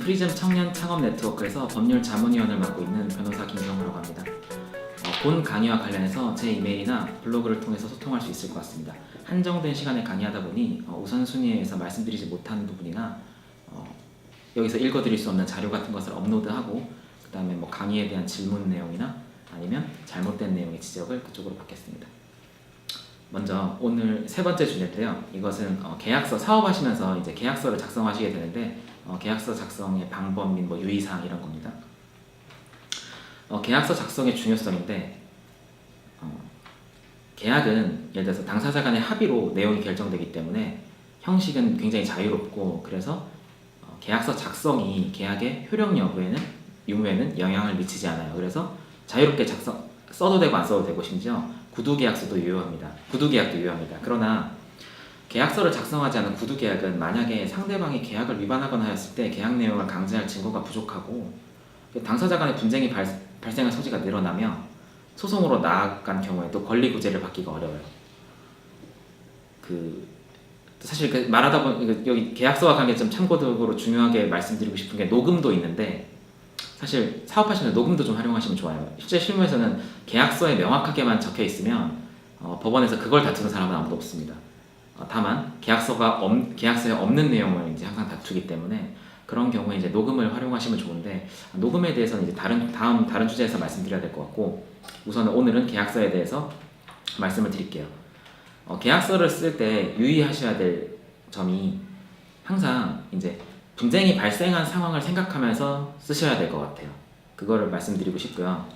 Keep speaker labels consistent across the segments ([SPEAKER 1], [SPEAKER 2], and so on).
[SPEAKER 1] 프리즘 청년 창업 네트워크에서 법률 자문위원을 맡고 있는 변호사 김경호라고 합니다. 본 강의와 관련해서 제 이메일이나 블로그를 통해서 소통할 수 있을 것 같습니다. 한정된 시간에 강의하다 보니 우선순위에서 말씀드리지 못한 부분이나 여기서 읽어드릴 수 없는 자료 같은 것을 업로드하고 그 다음에 뭐 강의에 대한 질문 내용이나 아니면 잘못된 내용의 지적을 그쪽으로 받겠습니다. 먼저 오늘 세 번째 주제인데요. 이것은 계약서 사업하시면서 이제 계약서를 작성하시게 되는데 계약서 작성의 방법 및 뭐 유의사항 이런 겁니다. 계약서 작성의 중요성인데 계약은 예를 들어서 당사자 간의 합의로 내용이 결정되기 때문에 형식은 굉장히 자유롭고 그래서 계약서 작성이 계약의 효력 여부에는 유무에는 영향을 미치지 않아요. 그래서 자유롭게 써도 되고 안 써도 되고 심지어 구두계약도 유효합니다. 그러나 계약서를 작성하지 않은 구두계약은 만약에 상대방이 계약을 위반하거나 하였을 때 계약 내용을 강제할 증거가 부족하고 당사자 간의 분쟁이 발생할 소지가 늘어나며 소송으로 나아간 경우에도 권리구제를 받기가 어려워요. 사실 말하다 보면 여기 계약서와 관계 좀 참고적으로 중요하게 말씀드리고 싶은 게 녹음도 있는데 사실 사업하시는 녹음도 좀 활용하시면 좋아요. 실제 실무에서는 계약서에 명확하게만 적혀 있으면 법원에서 그걸 다투는 사람은 아무도 없습니다. 다만 계약서에 없는 내용을 이제 항상 다투기 때문에 그런 경우에 이제 녹음을 활용하시면 좋은데 녹음에 대해서는 이제 다른 주제에서 말씀드려야 될 것 같고 우선은 오늘은 계약서에 대해서 말씀을 드릴게요. 계약서를 쓸 때 유의하셔야 될 점이 항상 이제 분쟁이 발생한 상황을 생각하면서 쓰셔야 될 것 같아요. 그거를 말씀드리고 싶고요.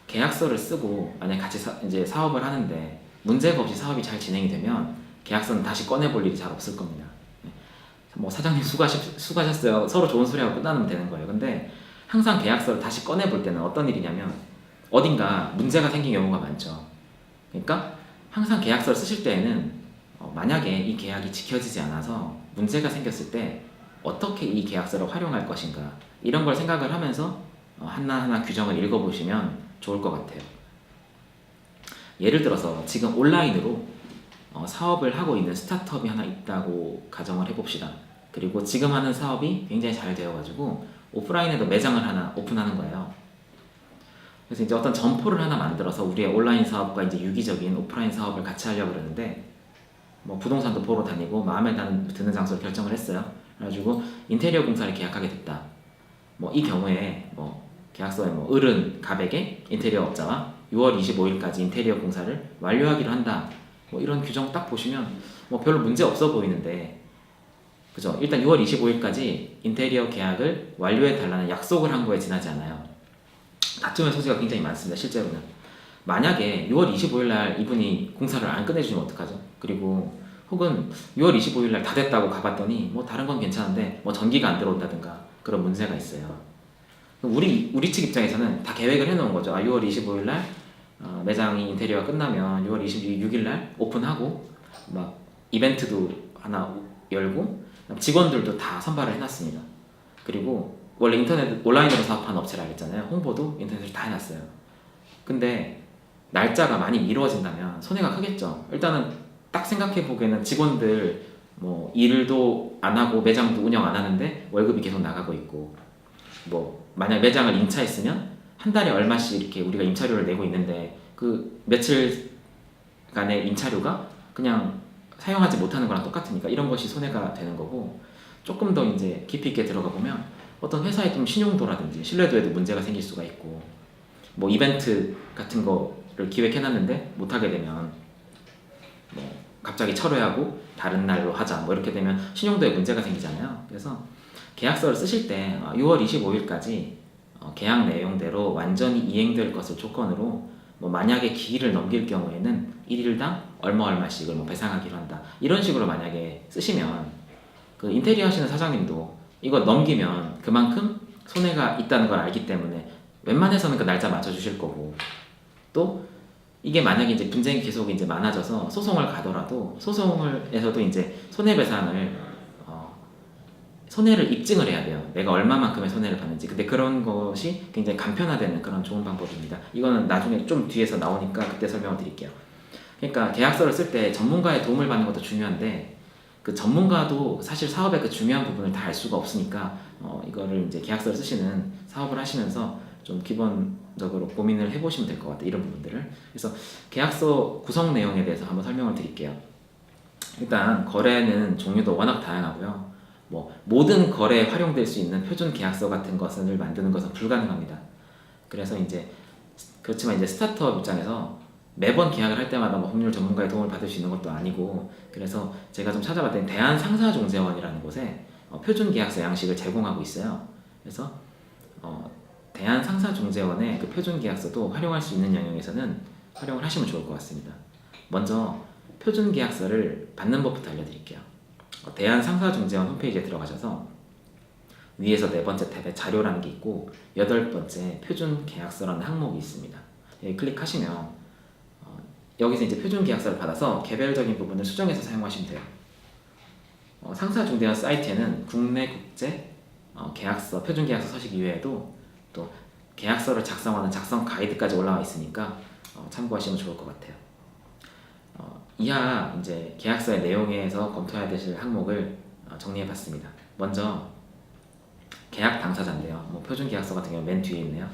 [SPEAKER 1] 계약서를 쓰고 만약 같이 이제 사업을 하는데 문제가 없이 사업이 잘 진행이 되면 계약서는 다시 꺼내볼 일이 잘 없을 겁니다. 뭐 사장님 수고하셨어요. 서로 좋은 소리하고 끝나면 되는 거예요. 근데 항상 계약서를 다시 꺼내볼 때는 어떤 일이냐면 어딘가 문제가 생긴 경우가 많죠. 그러니까 항상 계약서를 쓰실 때에는 만약에 이 계약이 지켜지지 않아서 문제가 생겼을 때 어떻게 이 계약서를 활용할 것인가 이런 걸 생각을 하면서 하나하나 규정을 읽어보시면 좋을 것 같아요. 예를 들어서 지금 온라인으로 사업을 하고 있는 스타트업이 하나 있다고 가정을 해봅시다. 그리고 지금 하는 사업이 굉장히 잘 되어가지고 오프라인에도 매장을 하나 오픈하는 거예요. 그래서 이제 어떤 점포를 하나 만들어서 우리의 온라인 사업과 이제 유기적인 오프라인 사업을 같이 하려고 그러는데 뭐 부동산도 보러 다니고 마음에 드는 장소를 결정을 했어요. 그래가지고 인테리어 공사를 계약하게 됐다. 뭐 이 경우에 뭐 계약서에 뭐 을은 갑에게 인테리어 업자와 6월 25일까지 인테리어 공사를 완료하기로 한다. 뭐 이런 규정 딱 보시면 뭐 별로 문제 없어 보이는데 그죠? 일단 6월 25일까지 인테리어 계약을 완료해 달라는 약속을 한 거에 지나지 않아요. 다툼의 소지가 굉장히 많습니다. 실제로는 만약에 6월 25일 날 이분이 공사를 안 끝내주면 어떡하죠? 그리고 혹은 6월 25일 날 다 됐다고 가봤더니 뭐 다른 건 괜찮은데 뭐 전기가 안 들어온다든가 그런 문제가 있어요. 우리 측 입장에서는 다 계획을 해놓은 거죠. 6월 25일 날 매장이 인테리어가 끝나면 6월 26일 날 오픈하고 막 이벤트도 하나 열고 직원들도 다 선발을 해놨습니다. 그리고 원래 온라인으로 사업하는 업체라 했잖아요. 홍보도 인터넷으로 다 해놨어요. 근데 날짜가 많이 미뤄진다면 손해가 크겠죠. 일단은 딱 생각해 보기에는 직원들 뭐 일도 안 하고 매장도 운영 안 하는데 월급이 계속 나가고 있고 뭐 만약 매장을 임차했으면 한 달에 얼마씩 이렇게 우리가 임차료를 내고 있는데 그 며칠간의 임차료가 그냥 사용하지 못하는 거랑 똑같으니까 이런 것이 손해가 되는 거고 조금 더 이제 깊이 있게 들어가 보면 어떤 회사의 좀 신용도라든지 신뢰도에도 문제가 생길 수가 있고 뭐 이벤트 같은 거를 기획해놨는데 못하게 되면 뭐 갑자기 철회하고 다른 날로 하자 뭐 이렇게 되면 신용도에 문제가 생기잖아요. 그래서 계약서를 쓰실 때 6월 25일까지 계약 내용대로 완전히 이행될 것을 조건으로 뭐 만약에 기일을 넘길 경우에는 1일당 얼마씩을 뭐 배상하기로 한다 이런 식으로 만약에 쓰시면 그 인테리어 하시는 사장님도 이거 넘기면 그만큼 손해가 있다는 걸 알기 때문에 웬만해서는 그 날짜 맞춰주실 거고 또 이게 만약에 이제 분쟁이 계속 이제 많아져서 소송을 가더라도 소송에서도 이제 손해를 입증을 해야 돼요. 내가 얼마만큼의 손해를 받는지. 근데 그런 것이 굉장히 간편화되는 그런 좋은 방법입니다. 이거는 나중에 좀 뒤에서 나오니까 그때 설명을 드릴게요. 그러니까 계약서를 쓸 때 전문가의 도움을 받는 것도 중요한데 그 전문가도 사실 사업의 그 중요한 부분을 다 알 수가 없으니까 이거를 이제 계약서를 쓰시는 사업을 하시면서 좀 기본적으로 고민을 해보시면 될 것 같아요. 이런 부분들을. 그래서 계약서 구성 내용에 대해서 한번 설명을 드릴게요. 일단 거래는 종류도 워낙 다양하고요. 뭐 모든 거래에 활용될 수 있는 표준 계약서 같은 것을 만드는 것은 불가능합니다. 그래서 이제 그렇지만 이제 스타트업 입장에서 매번 계약을 할 때마다 뭐 법률 전문가의 도움을 받을 수 있는 것도 아니고, 그래서 제가 좀 찾아봤더니 대한상사중재원이라는 곳에 표준 계약서 양식을 제공하고 있어요. 그래서 대한상사중재원의 그 표준 계약서도 활용할 수 있는 영역에서는 활용을 하시면 좋을 것 같습니다. 먼저 표준 계약서를 받는 법부터 알려드릴게요. 대한상사중재원 홈페이지에 들어가셔서 위에서 네 번째 탭에 자료라는 게 있고 여덟 번째 표준 계약서라는 항목이 있습니다. 여기 클릭하시면 여기서 이제 표준 계약서를 받아서 개별적인 부분을 수정해서 사용하시면 돼요. 상사중재원 사이트에는 국내 국제 계약서, 표준 계약서 서식 이외에도 또 계약서를 작성하는 작성 가이드까지 올라와 있으니까 참고하시면 좋을 것 같아요. 이하 이제 계약서의 내용에서 검토해야 되실 항목을 정리해봤습니다. 먼저 계약 당사자인데요. 뭐 표준 계약서 같은 경우 맨 뒤에 있네요.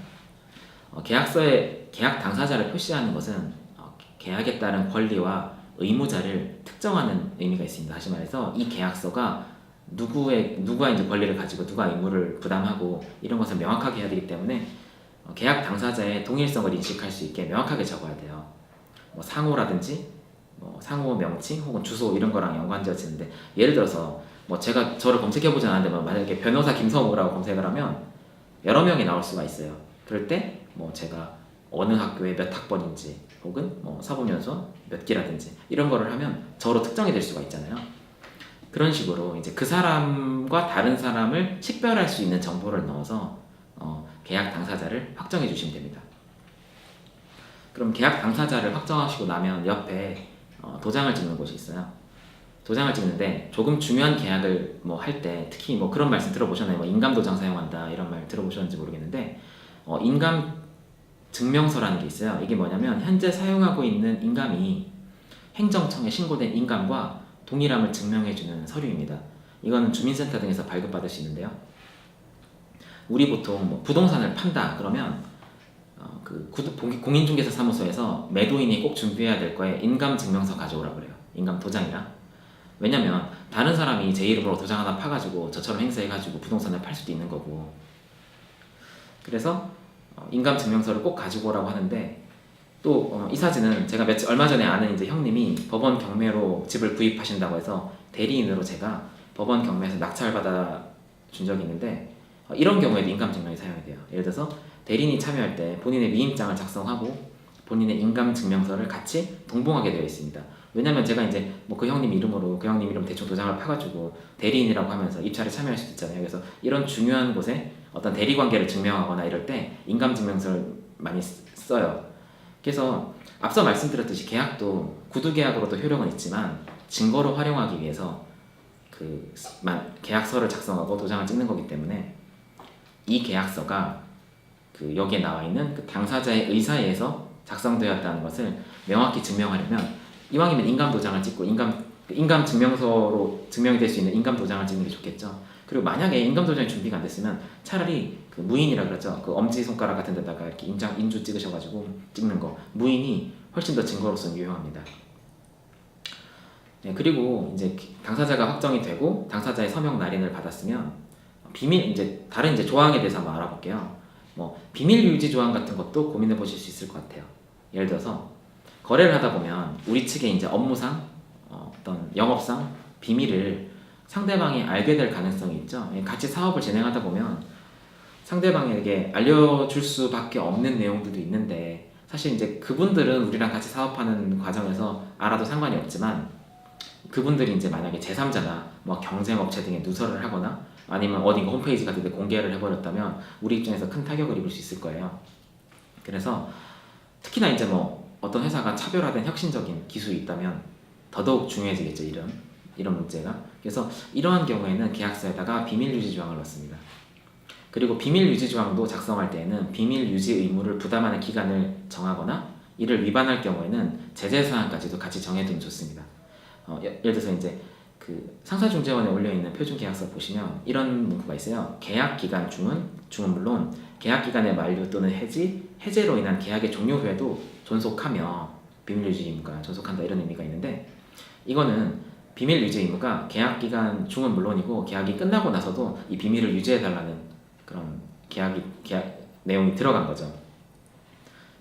[SPEAKER 1] 계약서에 계약 당사자를 표시하는 것은 계약에 따른 권리와 의무자를 특정하는 의미가 있습니다. 다시 말해서 이 계약서가 누가 이제 권리를 가지고 누가 의무를 부담하고 이런 것을 명확하게 해야 되기 때문에 계약 당사자의 동일성을 인식할 수 있게 명확하게 적어야 돼요. 뭐 상호라든지 뭐 상호 명칭 혹은 주소 이런 거랑 연관되어지는데, 예를 들어서 뭐 제가 저를 검색해보지 않았는데 뭐 만약에 변호사 김성우라고 검색을 하면 여러 명이 나올 수가 있어요. 그럴 때 뭐 제가 어느 학교에 몇 학번인지 혹은 뭐 사법연수원 몇 기라든지 이런 거를 하면 저로 특정이 될 수가 있잖아요. 그런 식으로 이제 그 사람과 다른 사람을 식별할 수 있는 정보를 넣어서 계약 당사자를 확정해 주시면 됩니다. 그럼 계약 당사자를 확정하시고 나면 옆에 도장을 찍는 곳이 있어요. 도장을 찍는데 조금 중요한 계약을 뭐 할 때 특히 뭐 그런 말씀 들어보셨나요? 뭐 인감 도장 사용한다 이런 말 들어보셨는지 모르겠는데 인감 증명서라는 게 있어요. 이게 뭐냐면 현재 사용하고 있는 인감이 행정청에 신고된 인감과 동일함을 증명해주는 서류입니다. 이거는 주민센터 등에서 발급받을 수 있는데요. 우리 보통 뭐 부동산을 판다 그러면 공인중개사 사무소에서 매도인이 꼭 준비해야 될 거에 인감 증명서 가져오라 그래요. 인감 도장이랑. 왜냐면 다른 사람이 제 이름으로 도장 하나 파가지고 저처럼 행세해가지고 부동산을 팔 수도 있는 거고. 그래서 인감 증명서를 꼭 가지고 오라고 하는데, 또 이 사진은 제가 얼마 전에 아는 이제 형님이 법원 경매로 집을 구입하신다고 해서 대리인으로 제가 법원 경매에서 낙찰받아 준 적이 있는데, 이런 경우에도 인감 증명이 사용이 돼요. 예를 들어서 대리인이 참여할 때 본인의 위임장을 작성하고 본인의 인감 증명서를 같이 동봉하게 되어 있습니다. 왜냐면 제가 이제 뭐 그 형님 이름으로 그 형님 이름 대충 도장을 파가지고 대리인이라고 하면서 입찰에 참여할 수도 있잖아요. 그래서 이런 중요한 곳에 어떤 대리 관계를 증명하거나 이럴 때 인감 증명서를 많이 써요. 그래서 앞서 말씀드렸듯이 계약도 구두 계약으로도 효력은 있지만 증거로 활용하기 위해서 계약서를 작성하고 도장을 찍는 거기 때문에 이 계약서가 여기에 나와 있는 그 당사자의 의사에 의해서 작성되었다는 것을 명확히 증명하려면 이왕이면 인감 도장을 찍고 인감 증명서로 증명이 될 수 있는 인감 도장을 찍는 게 좋겠죠. 그리고 만약에 인감 도장이 준비가 안 됐으면 차라리 무인이라 그러죠. 엄지 손가락 같은 데다가 이렇게 인주 찍으셔가지고 찍는 거, 무인이 훨씬 더 증거로서는 유용합니다. 네, 그리고 이제 당사자가 확정이 되고 당사자의 서명 날인을 받았으면 다른 조항에 대해서 한번 알아볼게요. 뭐 비밀 유지 조항 같은 것도 고민해 보실 수 있을 것 같아요. 예를 들어서 거래를 하다 보면 우리 측의 이제 업무상 어떤 영업상 비밀을 상대방이 알게 될 가능성이 있죠. 같이 사업을 진행하다 보면 상대방에게 알려줄 수밖에 없는 내용들도 있는데, 사실 이제 그분들은 우리랑 같이 사업하는 과정에서 알아도 상관이 없지만 그분들이 이제 만약에 제3자나 뭐 경쟁업체 등에 누설을 하거나 아니면 어딘가 홈페이지 같은 데 공개를 해버렸다면 우리 입장에서 큰 타격을 입을 수 있을 거예요. 그래서 특히나 이제 뭐 어떤 회사가 차별화된 혁신적인 기술이 있다면 더더욱 중요해지겠죠, 이런 문제가. 그래서 이러한 경우에는 계약서에다가 비밀 유지 조항을 넣습니다. 그리고 비밀 유지 조항도 작성할 때에는 비밀 유지 의무를 부담하는 기간을 정하거나 이를 위반할 경우에는 제재 사항까지도 같이 정해두면 좋습니다. 예를 들어서 이제 상사중재원에 올려있는 표준계약서 보시면 이런 문구가 있어요. 계약기간 중은 물론 계약기간의 만료 또는 해제로 인한 계약의 종료 후에도 존속하며 비밀유지 의무가 존속한다 이런 의미가 있는데, 이거는 비밀유지 의무가 계약기간 중은 물론이고 계약이 끝나고 나서도 이 비밀을 유지해달라는 그런 계약 내용이 들어간 거죠.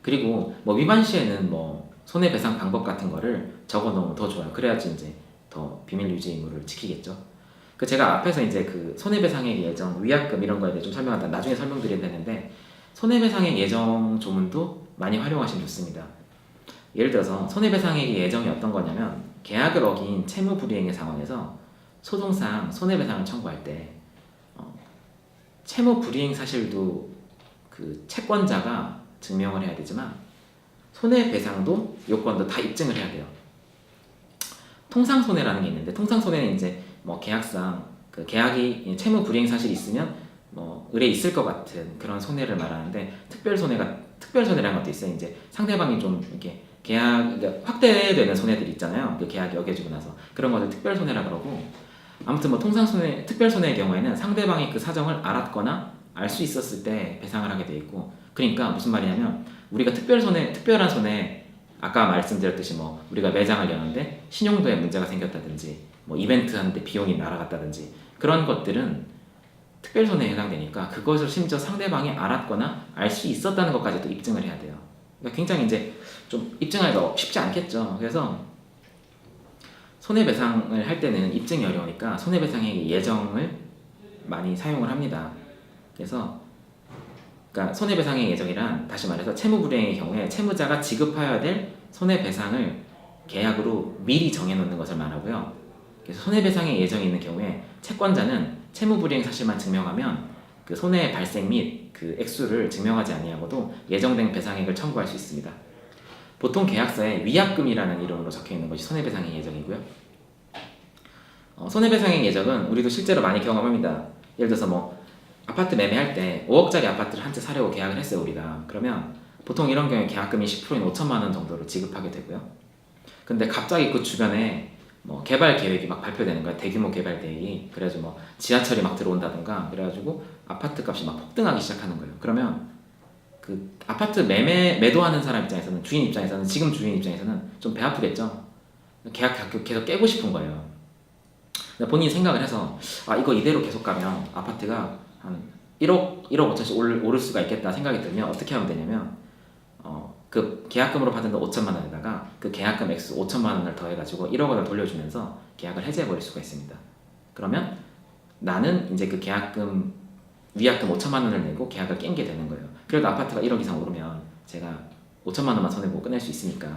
[SPEAKER 1] 그리고 뭐 위반 시에는 뭐 손해배상 방법 같은 거를 적어놓으면 더 좋아요. 그래야지 이제 더 비밀 유지 의무를 지키겠죠. 제가 앞에서 이제 손해배상액 예정, 위약금 이런 거에 대해 좀 설명하다 나중에 설명드려야 되는데, 손해배상액 예정 조문도 많이 활용하시면 좋습니다. 예를 들어서 손해배상액 예정이 어떤 거냐면, 계약을 어긴 채무불이행의 상황에서 소송상 손해배상을 청구할 때 채무불이행 사실도 채권자가 증명을 해야 되지만 손해배상도 요건도 다 입증을 해야 돼요. 통상손해라는 게 있는데, 통상손해는 이제 뭐 계약상 계약이 채무 불이행 사실이 있으면 뭐 의뢰 있을 것 같은 그런 손해를 말하는데, 특별손해라는 것도 있어요. 이제 상대방이 좀 이렇게 그러니까 확대되는 손해들이 있잖아요. 계약이 어겨지고 나서 그런 것을 특별손해라 그러고, 아무튼 뭐 통상손해, 특별손해의 경우에는 상대방이 그 사정을 알았거나 알 수 있었을 때 배상을 하게 돼 있고, 그러니까 무슨 말이냐면 우리가 특별한 손해, 아까 말씀드렸듯이 뭐 우리가 매장을 여는데 신용도에 문제가 생겼다든지 뭐 이벤트 하는데 비용이 날아갔다든지 그런 것들은 특별손해에 해당되니까 그것을 심지어 상대방이 알았거나 알 수 있었다는 것까지도 입증을 해야 돼요. 그러니까 굉장히 이제 좀 입증하기가 쉽지 않겠죠. 그래서 손해배상을 할 때는 입증이 어려우니까 손해배상의 예정을 많이 사용을 합니다. 그래서 그러니까 손해배상의 예정이란, 다시 말해서 채무불이행의 경우에 채무자가 지급해야 될 손해배상을 계약으로 미리 정해놓는 것을 말하고요. 그래서 손해배상의 예정이 있는 경우에 채권자는 채무불이행 사실만 증명하면 손해 발생 및 액수를 증명하지 아니하고도 예정된 배상액을 청구할 수 있습니다. 보통 계약서에 위약금이라는 이름으로 적혀있는 것이 손해배상의 예정이고요. 손해배상의 예정은 우리도 실제로 많이 경험합니다. 예를 들어서 뭐 아파트 매매할 때 5억짜리 아파트를 한 채 사려고 계약을 했어요, 우리가. 그러면 보통 이런 경우에 계약금이 10%인 5천만 원 정도를 지급하게 되고요. 근데 갑자기 그 주변에 뭐 개발 계획이 막 발표되는 거야, 대규모 개발 계획이. 그래가지고 뭐 지하철이 막 들어온다든가 그래가지고 아파트 값이 막 폭등하기 시작하는 거예요. 그러면 아파트 매도하는 사람 입장에서는, 지금 주인 입장에서는 좀 배 아프겠죠. 계약 계속 깨고 싶은 거예요. 본인이 생각을 해서 이거 이대로 계속 가면 아파트가 한 1억 5천씩 오를 수가 있겠다 생각이 들면 어떻게 하면 되냐면, 계약금으로 받은 5천만 원에다가 계약금 액수 5천만 원을 더해가지고 1억 원을 돌려주면서 계약을 해지해버릴 수가 있습니다. 그러면 나는 이제 계약금 위약금 5천만 원을 내고 계약을 깬 게 되는 거예요. 그래도 아파트가 1억 이상 오르면 제가 5천만 원만 손해보고 끝낼 수 있으니까.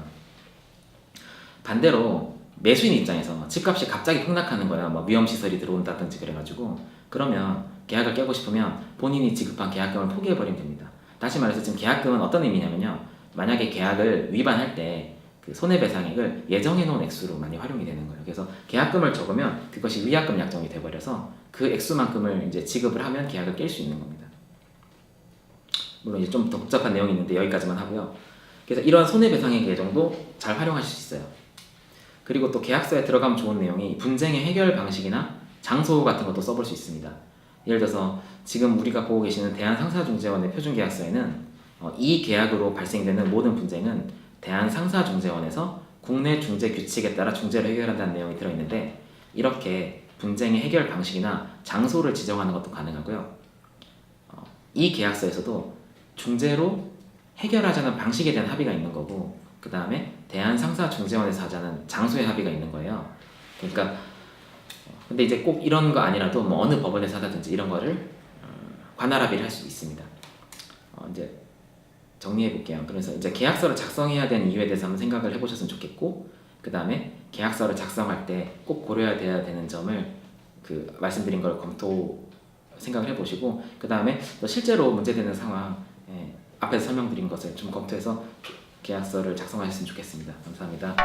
[SPEAKER 1] 반대로 매수인 입장에서 집값이 갑자기 폭락하는 거야, 뭐 위험시설이 들어온다든지 그래가지고, 그러면 계약을 깨고 싶으면 본인이 지급한 계약금을 포기해버리면 됩니다. 다시 말해서 지금 계약금은 어떤 의미냐면요, 만약에 계약을 위반할 때 손해배상액을 예정해놓은 액수로 많이 활용이 되는 거예요. 그래서 계약금을 적으면 그것이 위약금 약정이 돼버려서 그 액수만큼을 이제 지급을 하면 계약을 깰 수 있는 겁니다. 물론 이제 좀 더 복잡한 내용이 있는데 여기까지만 하고요. 그래서 이러한 손해배상액 예정도 잘 활용하실 수 있어요. 그리고 또 계약서에 들어가면 좋은 내용이 분쟁의 해결 방식이나 장소 같은 것도 써볼 수 있습니다. 예를 들어서 지금 우리가 보고 계시는 대한상사중재원의 표준계약서에는 이 계약으로 발생되는 모든 분쟁은 대한상사중재원에서 국내 중재 규칙에 따라 중재를 해결한다는 내용이 들어있는데, 이렇게 분쟁의 해결 방식이나 장소를 지정하는 것도 가능하고요. 이 계약서에서도 중재로 해결하자는 방식에 대한 합의가 있는 거고, 그 다음에 대한상사중재원에서 하자는 장소의 합의가 있는 거예요. 그러니까 근데 이제 꼭 이런 거 아니라도 뭐 어느 법원에서 하다든지 이런 거를 관할 합의를 할 수 있습니다. 이제 정리해 볼게요. 그래서 이제 계약서를 작성해야 되는 이유에 대해서 한번 생각을 해보셨으면 좋겠고, 그 다음에 계약서를 작성할 때 꼭 고려해야 되는 점을 말씀드린 걸 생각을 해보시고, 그 다음에 또 실제로 문제되는 상황, 앞에서 설명드린 것을 좀 검토해서 계약서를 작성하셨으면 좋겠습니다. 감사합니다.